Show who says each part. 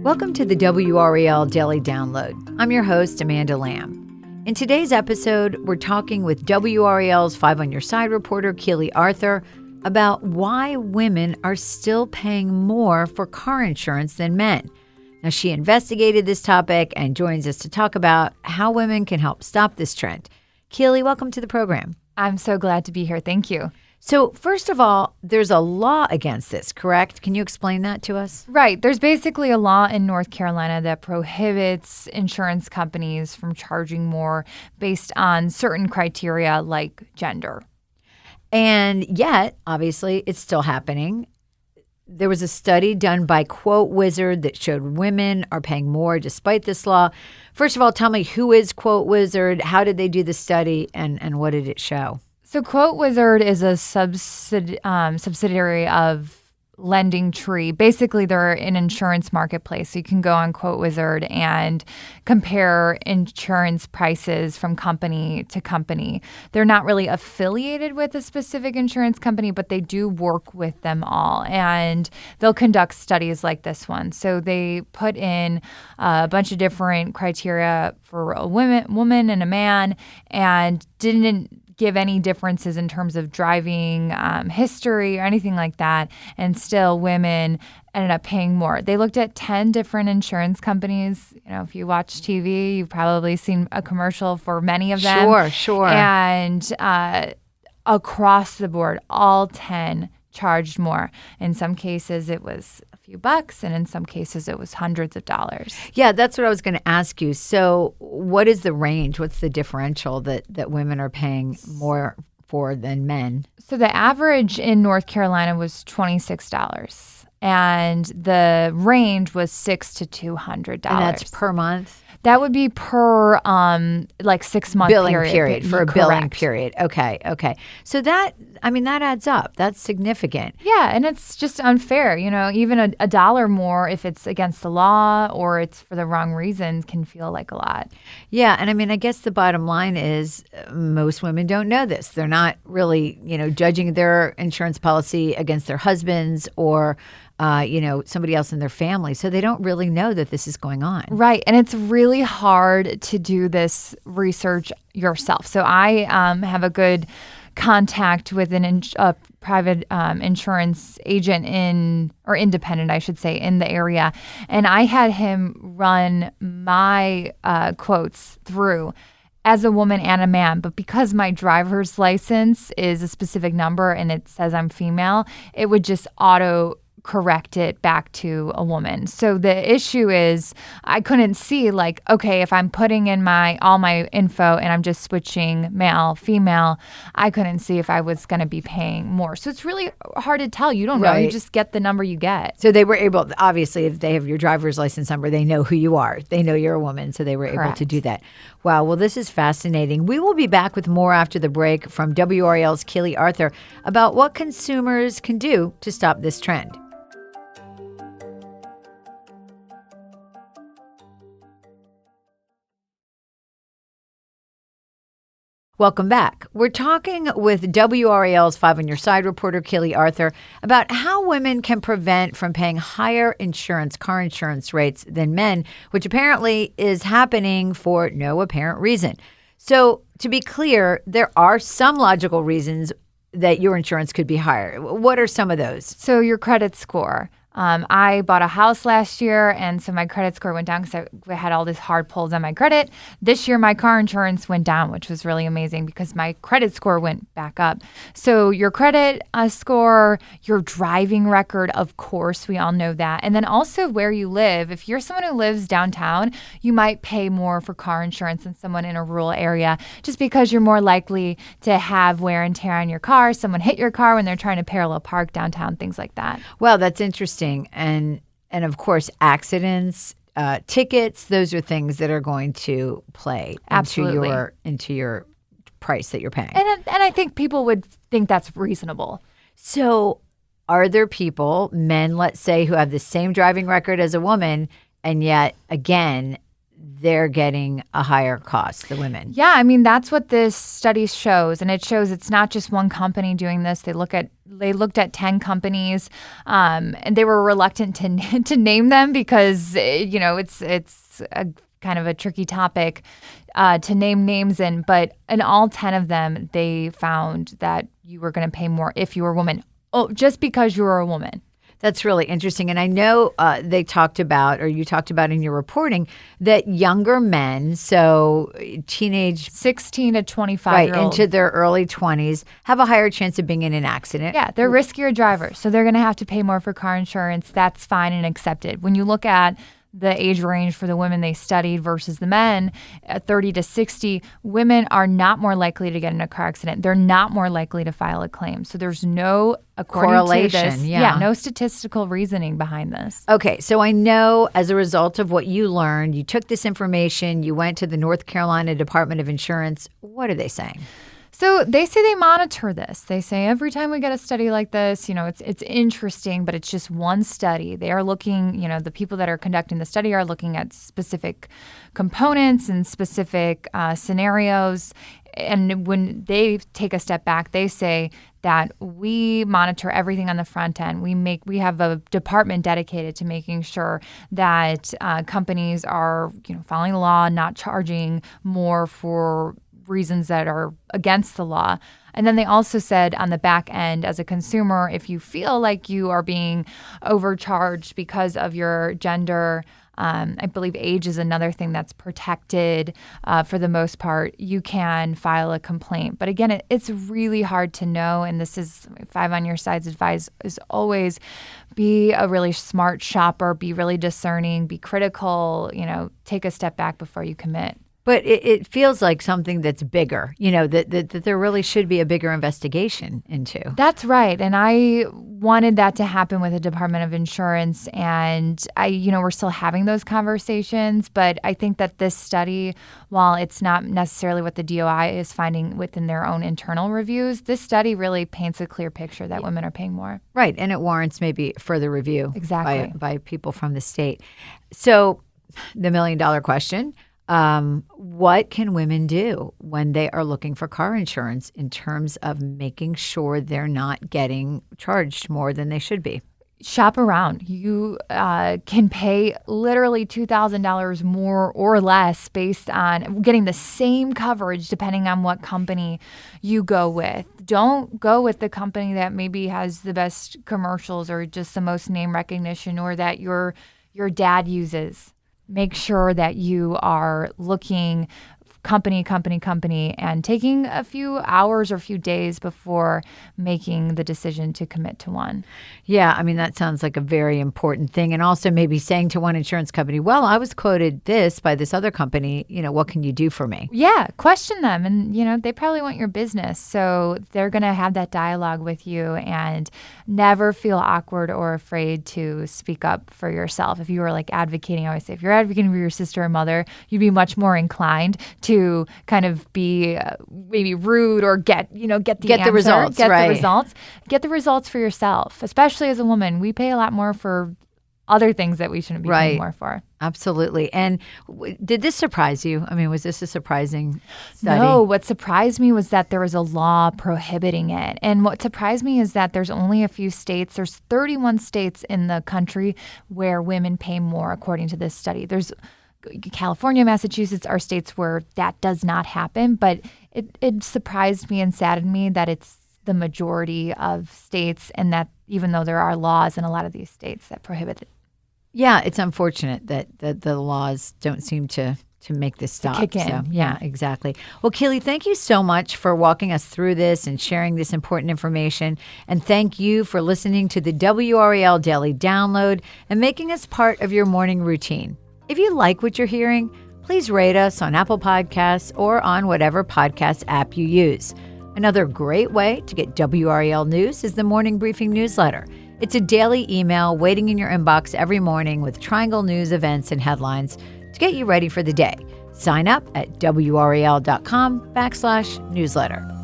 Speaker 1: Welcome to the WRAL Daily Download. I'm your host, Amanda Lamb. In today's episode, we're talking with WRAL's 5 on Your Side reporter, Keely Arthur, about why women are still paying more for car insurance than men. Now, she investigated this topic and joins us to talk about how women can help stop this trend. Keely, welcome to the program.
Speaker 2: I'm so glad to be here. Thank you.
Speaker 1: So first of all, there's a law against this, correct? Can you explain that to us?
Speaker 2: Right. There's basically a law in North Carolina that prohibits insurance companies from charging more based on certain criteria like gender.
Speaker 1: And yet, obviously, it's still happening. There was a study done by Quote Wizard that showed women are paying more despite this law. First of all, tell me, who is Quote Wizard? How did they do the study? And what did it show?
Speaker 2: So Quote Wizard is a subsidiary of Lending Tree. Basically, they're an insurance marketplace. So you can go on Quote Wizard and compare insurance prices from company to company. They're not really affiliated with a specific insurance company, but they do work with them all. And they'll conduct studies like this one. So they put in a bunch of different criteria for a woman and a man and didn't give any differences in terms of driving history or anything like that, and still women ended up paying more. They looked at 10 different insurance companies. You know, if you watch TV, you've probably seen a commercial for many of them.
Speaker 1: Sure.
Speaker 2: And across the board, all 10 charged more. In some cases, it was a few bucks, and in some cases, it was hundreds of dollars.
Speaker 1: Yeah, that's what I was going to ask you. So what is the range? What's the differential that women are paying more for than men?
Speaker 2: So the average in North Carolina was $26, and the range was $600 to $200.
Speaker 1: And that's per month?
Speaker 2: That would be per 6 month
Speaker 1: billing
Speaker 2: period
Speaker 1: for a
Speaker 2: Correct.
Speaker 1: Billing period. Okay. So that adds up. That's significant.
Speaker 2: Yeah, and it's just unfair. You know, even a dollar more if it's against the law or it's for the wrong reason can feel like a lot.
Speaker 1: Yeah, and I guess the bottom line is most women don't know this. They're not really, judging their insurance policy against their husbands or somebody else in their family. So they don't really know that this is going on.
Speaker 2: Right. And it's really hard to do this research yourself. So I have a good contact with a private insurance agent independent, I should say, in the area. And I had him run my quotes through as a woman and a man, but because my driver's license is a specific number and it says I'm female, it would just correct it back to a woman. So the issue is I couldn't see if I'm putting in all my info and I'm just switching male, female, I couldn't see if I was going to be paying more. So it's really hard to tell. You don't know. You just get the number you get.
Speaker 1: So they were able, obviously, if they have your driver's license number, they know who you are. They know you're a woman, so they were able to do that. Wow. Well, this is fascinating. We will be back with more after the break from WRAL's Keely Arthur about what consumers can do to stop this trend. Welcome back. We're talking with WRAL's 5 on Your Side reporter, Keely Arthur, about how women can prevent from paying higher car insurance rates than men, which apparently is happening for no apparent reason. So to be clear, there are some logical reasons that your insurance could be higher. What are some of those?
Speaker 2: So your credit score. I bought a house last year, and so my credit score went down because I had all these hard pulls on my credit. This year, my car insurance went down, which was really amazing because my credit score went back up. So your credit score, your driving record, of course, we all know that. And then also where you live. If you're someone who lives downtown, you might pay more for car insurance than someone in a rural area just because you're more likely to have wear and tear on your car. Someone hit your car when they're trying to parallel park downtown, things like that.
Speaker 1: Well, that's interesting. And of course, accidents, tickets, those are things that are going to play into your price that you're paying.
Speaker 2: And I think people would think that's reasonable.
Speaker 1: So are there people, men, let's say, who have the same driving record as a woman, and yet, again,
Speaker 2: they're getting a higher cost, the women. Yeah, I mean, that's what this study shows. And it shows it's not just one company doing this. They looked at 10 companies, and they were reluctant to name them because, it's a kind of a tricky topic to name names in. But in all 10 of them, they found that you were going to pay more if you were a woman. Oh, just because you were a woman. That's really interesting. And I know they talked about, or you talked about in your reporting, that younger men, so teenage 16 to 25
Speaker 1: right, into their early 20s, have a higher chance of being in an accident.
Speaker 2: Yeah, they're riskier drivers. So they're going to have to pay more for car insurance. That's fine and accepted. When you look at the age range for the women they studied versus the men, at 30 to 60, women are not more likely to get in a car accident. They're not more likely to file a claim. So there's no correlation. To this, no statistical reasoning behind this.
Speaker 1: Okay, so I know as a result of what you learned, you took this information, you went to the North Carolina Department of Insurance. What are they saying?
Speaker 2: So they say they monitor this. They say every time we get a study like this, it's interesting, but it's just one study. They are looking, the people that are conducting the study are looking at specific components and specific scenarios. And when they take a step back, they say that we monitor everything on the front end. We have a department dedicated to making sure that companies are, following the law, not charging more for reasons that are against the law. And then they also said on the back end, as a consumer, if you feel like you are being overcharged because of your gender, I believe age is another thing that's protected for the most part, you can file a complaint. But again, it's really hard to know. And this is 5 on Your Side's advice is always be a really smart shopper, be really discerning, be critical, take a step back before you commit.
Speaker 1: But it feels like something that's bigger, that there really should be a bigger investigation into.
Speaker 2: That's right. And I wanted that to happen with the Department of Insurance. And we're still having those conversations. But I think that this study, while it's not necessarily what the DOI is finding within their own internal reviews, this study really paints a clear picture that women are paying more.
Speaker 1: Right. And it warrants maybe further review
Speaker 2: exactly
Speaker 1: by people from the state. So the $1 million question. What can women do when they are looking for car insurance in terms of making sure they're not getting charged more than they should be?
Speaker 2: Shop around. You can pay literally $2,000 more or less based on getting the same coverage depending on what company you go with. Don't go with the company that maybe has the best commercials or just the most name recognition or that your dad uses. Make sure that you are looking company, and taking a few hours or a few days before making the decision to commit to one.
Speaker 1: Yeah, I mean, that sounds like a very important thing. And also maybe saying to one insurance company, well, I was quoted this by this other company, what can you do for me?
Speaker 2: Yeah, question them. And, they probably want your business. So they're going to have that dialogue with you and never feel awkward or afraid to speak up for yourself. If you were advocating, I always say, if you're advocating for your sister or mother, you'd be much more inclined to kind of be maybe rude or get the
Speaker 1: results,
Speaker 2: Get the results for yourself, especially as a woman. We pay a lot more for other things that we shouldn't be paying more for.
Speaker 1: Absolutely. And did this surprise you? I mean, was this a surprising study?
Speaker 2: No, what surprised me was that there was a law prohibiting it. And what surprised me is that there's only a few states. There's 31 states in the country where women pay more, according to this study. There's California, Massachusetts are states where that does not happen. But it surprised me and saddened me that it's the majority of states and that even though there are laws in a lot of these states that prohibit it.
Speaker 1: Yeah, it's unfortunate that the laws don't seem to make this stop.
Speaker 2: To kick in.
Speaker 1: So, yeah, exactly. Well, Keely, thank you so much for walking us through this and sharing this important information. And thank you for listening to the WRAL Daily Download and making us part of your morning routine. If you like what you're hearing, please rate us on Apple Podcasts or on whatever podcast app you use. Another great way to get WRAL news is the Morning Briefing newsletter. It's a daily email waiting in your inbox every morning with Triangle news, events, and headlines to get you ready for the day. Sign up at WRAL.com/newsletter.